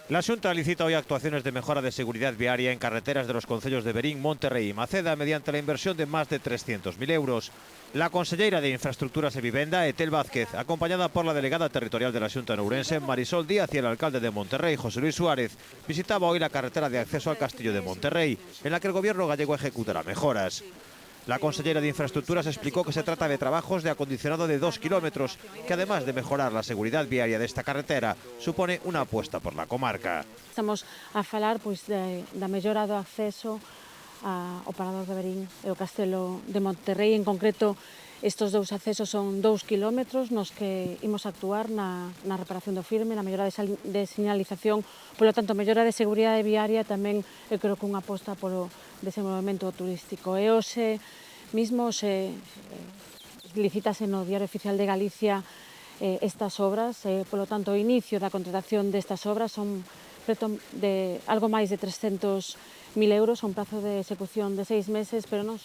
La Xunta licita hoy actuaciones de mejora de seguridad viaria en carreteras de los concellos de Verín, Monterrey y Maceda mediante la inversión de más de 300.000 euros. La conselleira de Infraestructuras y Vivienda, Etel Vázquez, acompañada por la delegada territorial de la Xunta en Ourense, Marisol Díaz, y el alcalde de Monterrey, José Luis Suárez, visitaba hoy la carretera de acceso al Castillo de Monterrey, en la que el gobierno gallego ejecutará mejoras. La consellera de Infraestructuras explicó que se trata de trabajos de acondicionado de 2 kilómetros, que además de mejorar la seguridad viaria de esta carretera, supone una apuesta por la comarca. Estamos a falar da mellora do acceso ao Parador de Verín e ao Castelo de Monterrey. En concreto, estes dous accesos son 2 kilómetros nos que imos actuar na reparación do firme, na mellora de señalización, polo tanto, mellora de seguridade viaria tamén eu creo que unha aposta polo desenvolvemento turístico. E hoxe mismo se licítase no Diario Oficial de Galicia estas obras, polo tanto, o inicio da contratación destas obras son de algo máis de 300.000 euros, a un prazo de execución de 6 meses, pero non